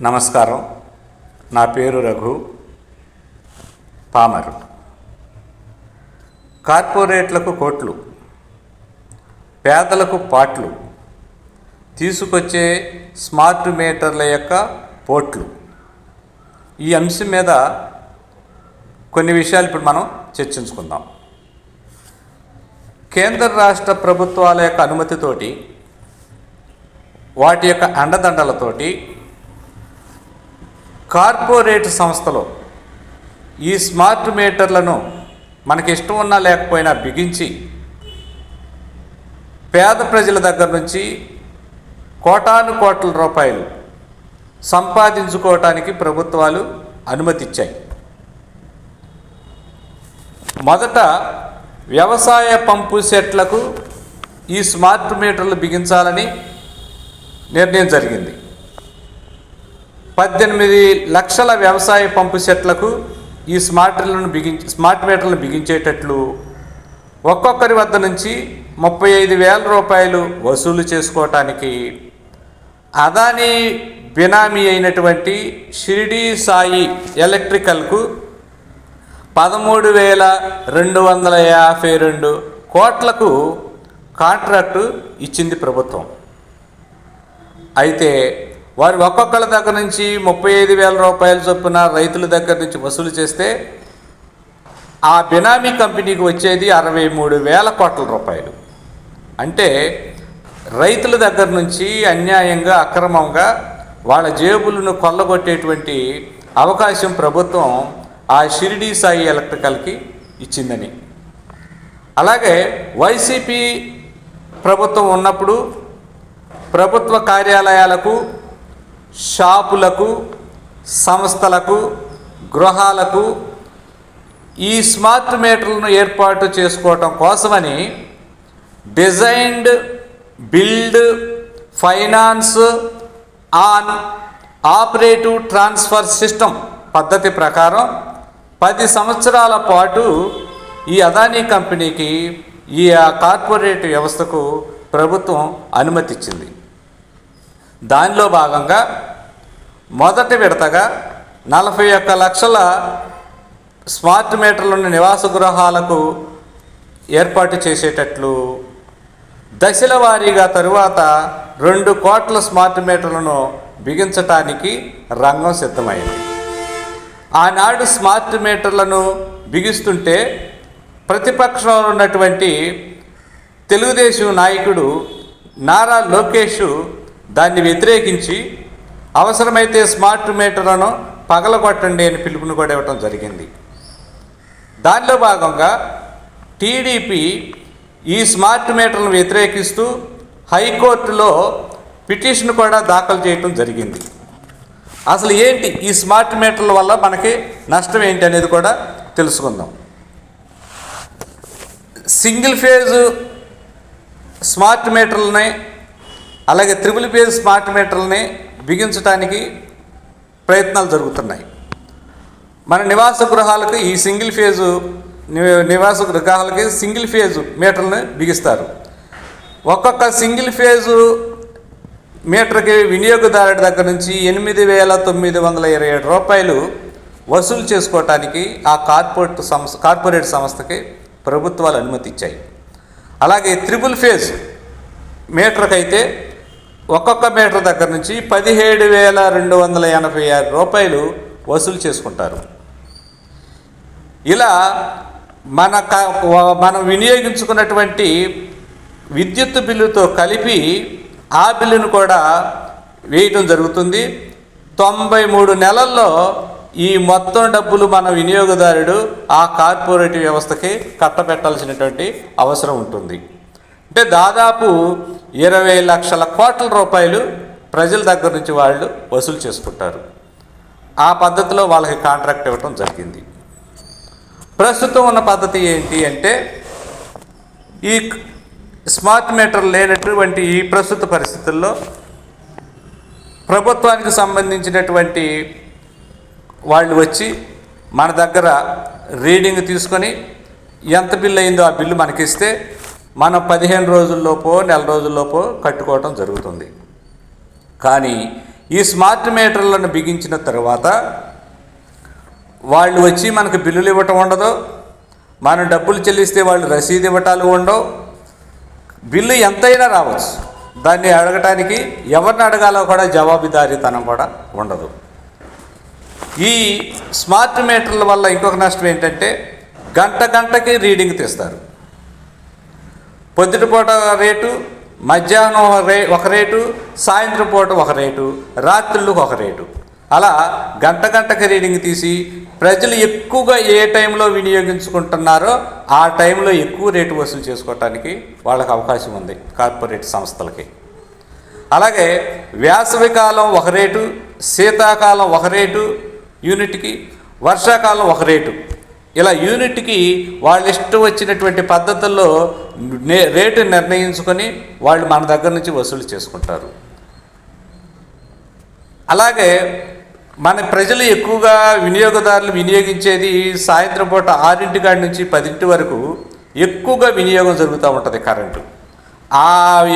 నమస్కారం. నా పేరు రఘు పామర్. కార్పొరేట్లకు కోట్లు, పేదలకు పాట్లు తీసుకొచ్చే స్మార్ట్ మీటర్ల యొక్క పోట్లు. ఈ అంశం మీద కొన్ని విషయాలు ఇప్పుడు మనం చర్చించుకుందాం. కేంద్ర రాష్ట్ర ప్రభుత్వాల యొక్క అనుమతితోటి, వాటి యొక్క అండదండలతోటి కార్పొరేట్ సంస్థలు ఈ స్మార్ట్ మీటర్లను మనకి ఇష్టం ఉన్నా లేకపోయినా బిగించి పేద ప్రజల దగ్గర నుంచి కోటాను కోట్ల రూపాయలు సంపాదించుకోవటానికి ప్రభుత్వాలు అనుమతిచ్చాయి. మొదట వ్యవసాయ పంపు సెట్లకు ఈ స్మార్ట్ మీటర్లు బిగించాలని నిర్ణయం జరిగింది. 18 లక్షల వ్యవసాయ పంపు సెట్లకు ఈ స్మార్ట్ మీటర్లను బిగించేటట్లు ఒక్కొక్కరి వద్ద నుంచి 35,000 రూపాయలు వసూలు చేసుకోవటానికి అదానీ బినామీ అయినటువంటి షిరిడి సాయి ఎలక్ట్రికల్కు 13,252 కోట్లకు కాంట్రాక్టు ఇచ్చింది ప్రభుత్వం. అయితే వారు ఒక్కొక్కరి దగ్గర నుంచి 35,000 రూపాయల చొప్పున రైతుల దగ్గర నుంచి వసూలు చేస్తే ఆ బినామీ కంపెనీకి వచ్చేది 63,000 కోట్ల రూపాయలు. అంటే రైతుల దగ్గర నుంచి అన్యాయంగా, అక్రమంగా వాళ్ళ జేబులను కొల్లగొట్టేటువంటి అవకాశం ప్రభుత్వం ఆ షిరిడి సాయి ఎలక్ట్రికల్కి ఇచ్చిందని. అలాగే వైసీపీ ప్రభుత్వం ఉన్నప్పుడు ప్రభుత్వ కార్యాలయాలకు, షాపులకు, సంస్థలకు, గృహాలకు ఈ స్మార్ట్ మీటర్లను ఏర్పాటు చేసుకోవటం కోసమని designed, build, finance on operative transfer system పద్ధతి ప్రకారం 10 సంవత్సరాల పాటు ఈ అదానీ కంపెనీకి, ఈ కార్పొరేట్ వ్యవస్థకు ప్రభుత్వం అనుమతి ఇచ్చింది. దానిలో భాగంగా మొదటి విడతగా 41 లక్షల స్మార్ట్ మీటర్లను నివాస గృహాలకు ఏర్పాటు చేసేటట్లు, దశల వారీగా తరువాత 2 కోట్ల స్మార్ట్ మీటర్లను బిగించటానికి రంగం సిద్ధమైంది. ఆనాడు స్మార్ట్ మీటర్లను బిగిస్తుంటే ప్రతిపక్షంలో ఉన్నటువంటి తెలుగుదేశం నాయకుడు నారా లోకేష్ దాన్ని వ్యతిరేకించి అవసరమైతే స్మార్ట్ మీటర్లను పగలగొట్టండి అని పిలుపుని కూడా ఇవ్వటం జరిగింది. దానిలో భాగంగా టీడీపీ ఈ స్మార్ట్ మీటర్లను వ్యతిరేకిస్తూ హైకోర్టులో పిటిషన్ కూడా దాఖలు చేయటం జరిగింది. అసలు ఏంటి ఈ స్మార్ట్ మీటర్ల వల్ల మనకి నష్టం ఏంటి అనేది కూడా తెలుసుకుందాం. సింగిల్ ఫేజ్ స్మార్ట్ మీటర్లని, అలాగే త్రిబుల్ ఫేజ్ స్మార్ట్ మీటర్లని బిగించడానికి ప్రయత్నాలు జరుగుతున్నాయి. మన నివాస గృహాలకు ఈ సింగిల్ ఫేజు నివాస గృహాలకి సింగిల్ ఫేజు మీటర్లను బిగిస్తారు. ఒక్కొక్క సింగిల్ ఫేజు మీటర్కి వినియోగదారుడి దగ్గర నుంచి 8,927 రూపాయలు వసూలు చేసుకోవటానికి ఆ కార్పొరేట్ సంస్థకి ప్రభుత్వాలు అనుమతి ఇచ్చాయి. అలాగే త్రిబుల్ ఫేజ్ మీటర్కి అయితే ఒక్కొక్క మీటర్ దగ్గర నుంచి 17,286 రూపాయలు వసూలు చేసుకుంటారు. ఇలా మనం వినియోగించుకున్నటువంటి విద్యుత్ బిల్లుతో కలిపి ఆ బిల్లును కూడా వేయటం జరుగుతుంది. 93 నెలల్లో ఈ మొత్తం డబ్బులు మన వినియోగదారుడు ఆ కార్పొరేట్ వ్యవస్థకి కట్టబెట్టాల్సినటువంటి అవసరం ఉంటుంది. అంటే దాదాపు 20 లక్షల కోట్ల రూపాయలు ప్రజల దగ్గర నుంచి వాళ్ళు వసూలు చేసుకుంటారు. ఆ పద్ధతిలో వాళ్ళకి కాంట్రాక్ట్ ఇవ్వటం జరిగింది. ప్రస్తుతం ఉన్న పద్ధతి ఏంటి అంటే, ఈ స్మార్ట్ మీటర్ లేనటువంటి ఈ ప్రస్తుత పరిస్థితుల్లో ప్రభుత్వానికి సంబంధించినటువంటి వాళ్ళు వచ్చి మన దగ్గర రీడింగ్ తీసుకొని ఎంత బిల్లు అయిందో ఆ బిల్లు మనకిస్తే మనం 15 రోజుల్లోపో, నెల రోజుల్లోపో కట్టుకోవటం జరుగుతుంది. కానీ ఈ స్మార్ట్ మీటర్లను బిగించిన తర్వాత వాళ్ళు వచ్చి మనకు బిల్లులు ఇవ్వటం ఉండదు, మనం డబ్బులు చెల్లిస్తే వాళ్ళు రసీదు ఇవ్వటాలు ఉండవు. బిల్లు ఎంతైనా రావచ్చు, దాన్ని అడగటానికి ఎవరిని అడగాలో కూడా జవాబుదారీతనం కూడా ఉండదు. ఈ స్మార్ట్ మీటర్ల వల్ల ఇంకొక నష్టం ఏంటంటే గంటకి రీడింగ్ తీస్తారు. పొద్దుటిపూట రేటు, మధ్యాహ్నం ఒక రేటు, సాయంత్రం పూట ఒక రేటు, రాత్రులకు ఒక రేటు, అలా గంటకి రీడింగ్ తీసి ప్రజలు ఎక్కువగా ఏ టైంలో వినియోగించుకుంటున్నారో ఆ టైంలో ఎక్కువ రేటు వసూలు చేసుకోవటానికి వాళ్ళకి అవకాశం ఉంది కార్పొరేట్ సంస్థలకి. అలాగే వేసవికాలం ఒక రేటు, శీతాకాలం ఒక రేటు యూనిట్కి, వర్షాకాలం ఒక రేటు, ఇలా యూనిట్కి వాళ్ళు ఇష్టం వచ్చినటువంటి పద్ధతుల్లో రేటు నిర్ణయించుకొని వాళ్ళు మన దగ్గర నుంచి వసూలు చేసుకుంటారు. అలాగే మన ప్రజలు ఎక్కువగా వినియోగదారులు వినియోగించేది సాయంత్రం పూట 6 కాడి నుంచి 10 వరకు ఎక్కువగా వినియోగం జరుగుతూ ఉంటుంది కరెంటు. ఆ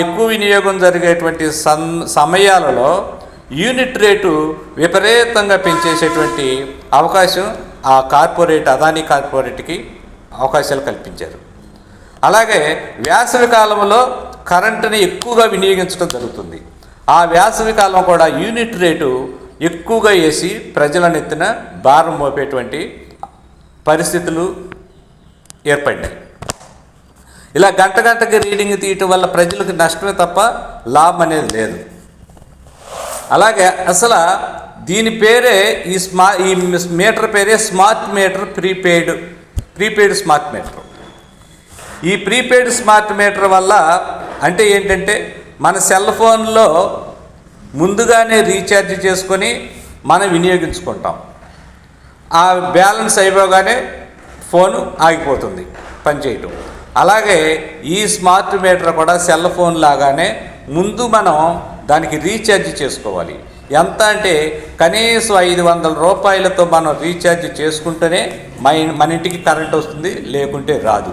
ఎక్కువ వినియోగం జరిగేటువంటి సమయాలలో యూనిట్ రేటు విపరీతంగా పెంచేసేటువంటి అవకాశం ఆ అదానీ కార్పొరేట్కి అవకాశాలు కల్పించారు. అలాగే వేసవి కాలంలో కరెంటుని ఎక్కువగా వినియోగించడం జరుగుతుంది. ఆ వేసవి కాలం కూడా యూనిట్ రేటు ఎక్కువగా వేసి ప్రజల నెత్తిన భారం మోపేటువంటి పరిస్థితులు ఏర్పడ్డాయి. ఇలా గంటకి రీడింగ్ తీయటం వల్ల ప్రజలకు నష్టమే తప్ప లాభం అనేది లేదు. అలాగే అసలు దీని పేరే ఈ మీటర్ పేరే smart meter, prepaid smart meter. ఈ ప్రీపెయిడ్ స్మార్ట్ మీటర్ వల్ల అంటే ఏంటంటే మన సెల్ ఫోన్లో ముందుగానే రీఛార్జ్ చేసుకొని మనం వినియోగించుకుంటాం. ఆ బ్యాలెన్స్ అయిపోగానే ఫోను ఆగిపోతుంది పనిచేయటం. అలాగే ఈ స్మార్ట్ మీటర్ కూడా సెల్ ఫోన్ లాగానే ముందు మనం దానికి రీఛార్జ్ చేసుకోవాలి. ఎంత అంటే కనీసం 500 రూపాయలతో మనం రీఛార్జ్ చేసుకుంటేనే మన ఇంటికి కరెంట్ వస్తుంది, లేకుంటే రాదు.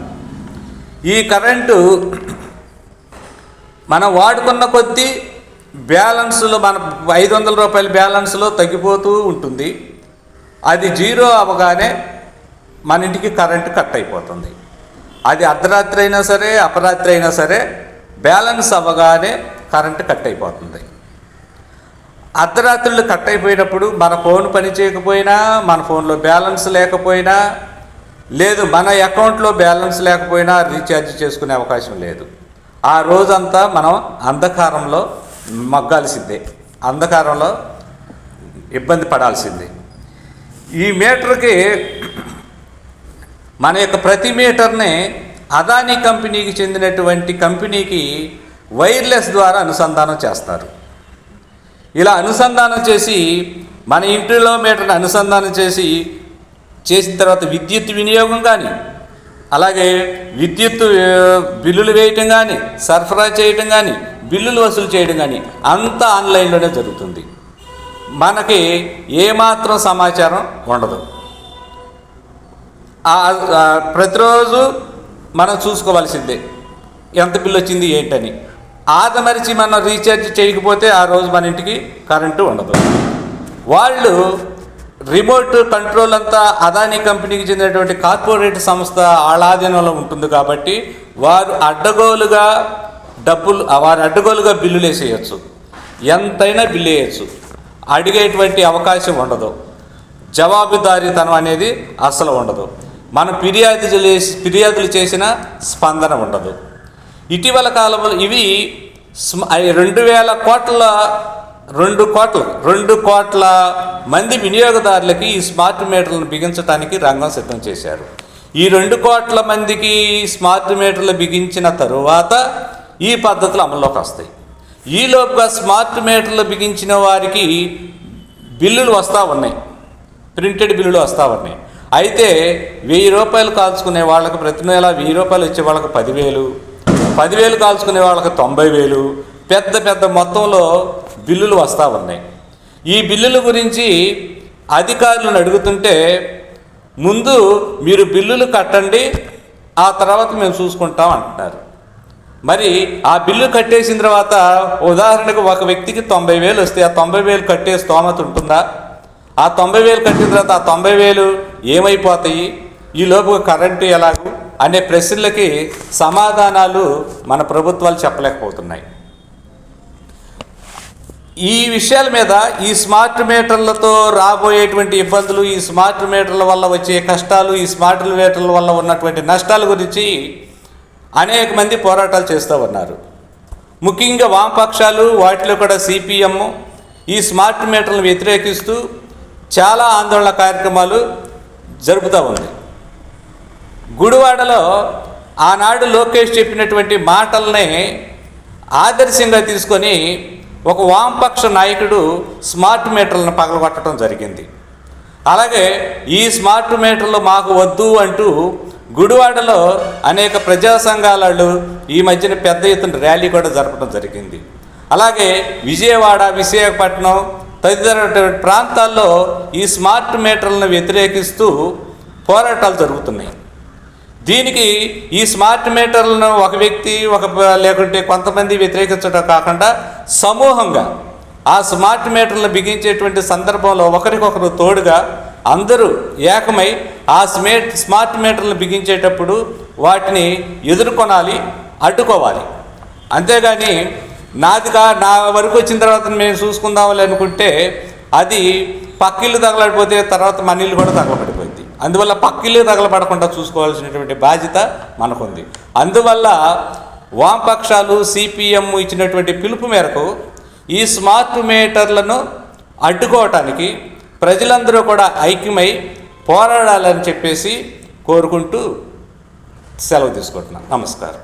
ఈ కరెంటు మనం వాడుకున్న కొద్దీ బ్యాలెన్స్లో మన 500 రూపాయల బ్యాలెన్స్లో తగ్గిపోతూ ఉంటుంది. అది జీరో అవ్వగానే మన ఇంటికి కరెంటు కట్ అయిపోతుంది. అది అర్ధరాత్రి అయినా సరే, అపరాత్రి అయినా సరే బ్యాలెన్స్ అవ్వగానే కరెంటు కట్ అయిపోతుంది. అర్ధరాత్రులు కట్ అయిపోయినప్పుడు మన ఫోన్ పని చేయకపోయినా, మన ఫోన్లో బ్యాలెన్స్ లేకపోయినా, లేదు మన అకౌంట్లో బ్యాలెన్స్ లేకపోయినా రీఛార్జ్ చేసుకునే అవకాశం లేదు. ఆ రోజంతా మనం అంధకారంలో మగ్గాల్సిందే, అంధకారంలో ఇబ్బంది పడాల్సిందే. ఈ మీటర్కి మన యొక్క ప్రతి మీటర్ని అదానీ కంపెనీకి చెందినటువంటి కంపెనీకి వైర్లెస్ ద్వారా అనుసంధానం చేస్తారు. ఇలా అనుసంధానం చేసి మన ఇంటిలో మీటర్ని అనుసంధానం చేసిన తర్వాత విద్యుత్ వినియోగం కానీ, అలాగే విద్యుత్ బిల్లులు వేయటం కానీ, సరఫరా చేయటం కానీ, బిల్లులు వసూలు చేయడం కానీ అంతా ఆన్లైన్లోనే జరుగుతుంది. మనకి ఏమాత్రం సమాచారం ఉండదు. ప్రతిరోజు మనం చూసుకోవాల్సిందే ఎంత బిల్లు వచ్చింది ఏంటని. ఆదమరిచి మనం రీఛార్జ్ చేయకపోతే ఆ రోజు మన ఇంటికి కరెంటు ఉండదు. వాళ్ళు రిమోట్ కంట్రోల్ అంతా అదానీ కంపెనీకి చెందినటువంటి కార్పొరేట్ సంస్థ వాళ్ళ ఆధీనంలో ఉంటుంది కాబట్టి వారు అడ్డగోలుగా బిల్లులు వేసేయచ్చు, ఎంతైనా బిల్లు వేయచ్చు. అడిగేటువంటి అవకాశం ఉండదు. జవాబుదారీతనం అనేది అసలు ఉండదు. మనం ఫిర్యాదులు చేసిన స్పందన ఉండదు. ఇటీవల కాలంలో ఇవి 2 కోట్ల మంది వినియోగదారులకి ఈ స్మార్ట్ మీటర్లను బిగించడానికి రంగం సిద్ధం చేశారు. ఈ 2 కోట్ల మందికి స్మార్ట్ మీటర్లు బిగించిన తరువాత ఈ పద్ధతులు అమల్లోకి వస్తాయి. ఈలోపుగా స్మార్ట్ మీటర్లు బిగించిన వారికి బిల్లులు వస్తూ ఉన్నాయి, ప్రింటెడ్ బిల్లులు వస్తూ ఉన్నాయి. అయితే 1000 రూపాయలు కాల్చుకునే వాళ్ళకి ప్రతి నెల 1000 రూపాయలు వచ్చే వాళ్ళకి 10,000 కాల్చుకునే వాళ్ళకి 90,000 పెద్ద మొత్తంలో బిల్లులు వస్తూ ఉన్నాయి. ఈ బిల్లుల గురించి అధికారులను అడుగుతుంటే ముందు మీరు బిల్లులు కట్టండి, ఆ తర్వాత మేము చూసుకుంటాం అంటున్నారు. మరి ఆ బిల్లు కట్టేసిన తర్వాత ఉదాహరణకు ఒక వ్యక్తికి 90,000 వస్తే ఆ 90,000 కట్టే స్తోమత ఉంటుందా? ఆ 90,000 కట్టిన తర్వాత ఆ 90,000 ఏమైపోతాయి? ఈలోపు కరెంటు ఎలాగూ అనే ప్రశ్నలకి సమాధానాలు మన ప్రభుత్వాలు చెప్పలేకపోతున్నాయి. ఈ విషయాల మీద ఈ స్మార్ట్ మీటర్లతో రాబోయేటువంటి ఇబ్బందులు, ఈ స్మార్ట్ మీటర్ల వల్ల వచ్చే కష్టాలు, ఈ స్మార్ట్ మీటర్ల వల్ల ఉన్నటువంటి నష్టాల గురించి అనేక మంది పోరాటాలు చేస్తూ ఉన్నారు. ముఖ్యంగా వామపక్షాలు, వాటిలో కూడా సిపిఎం ఈ స్మార్ట్ మీటర్లను వ్యతిరేకిస్తూ చాలా ఆందోళన కార్యక్రమాలు జరుపుతూ ఉంది. గుడివాడలో ఆనాడు లోకేష్ చెప్పినటువంటి మాటల్ని ఆదర్శంగా తీసుకొని ఒక వామపక్ష నాయకుడు స్మార్ట్ మీటర్లను పగలగొట్టడం జరిగింది. అలాగే ఈ స్మార్ట్ మీటర్లు మాకు వద్దు అంటూ గుడివాడలో అనేక ప్రజా సంఘాలు ఈ మధ్యన పెద్ద ఎత్తున ర్యాలీ కూడా జరపడం జరిగింది. అలాగే విజయవాడ, విశాఖపట్నం తదితర ప్రాంతాల్లో ఈ స్మార్ట్ మీటర్లను వ్యతిరేకిస్తూ పోరాటాలు జరుగుతున్నాయి. దీనికి ఈ స్మార్ట్ మీటర్లను ఒక వ్యక్తి లేకుంటే కొంతమంది వ్యతిరేకించడం కాకుండా సమూహంగా ఆ స్మార్ట్ మీటర్లను బిగించేటువంటి సందర్భంలో ఒకరికొకరు తోడుగా అందరూ ఏకమై ఆ స్మార్ట్ మీటర్లను బిగించేటప్పుడు వాటిని ఎదుర్కొనాలి, అడ్డుకోవాలి. అంతేగాని నా వరకు వచ్చిన తర్వాత మేము చూసుకుందామని అనుకుంటే అది పక్కిళ్ళు తగలడిపోతే తర్వాత మన ఇల్లు కూడా తగలబడిపోయింది. అందువల్ల పక్కిళ్ళు తగలబడకుండా చూసుకోవాల్సినటువంటి బాధ్యత మనకుంది. అందువల్ల వామపక్షాలు, సిపిఎం ఇచ్చినటువంటి పిలుపు మేరకు ఈ స్మార్ట్ మీటర్లను అడ్డుకోవటానికి ప్రజలందరూ కూడా ఐక్యమై పోరాడాలని చెప్పేసి కోరుకుంటూ సెలవు తీసుకుంటున్నాను. నమస్కారం.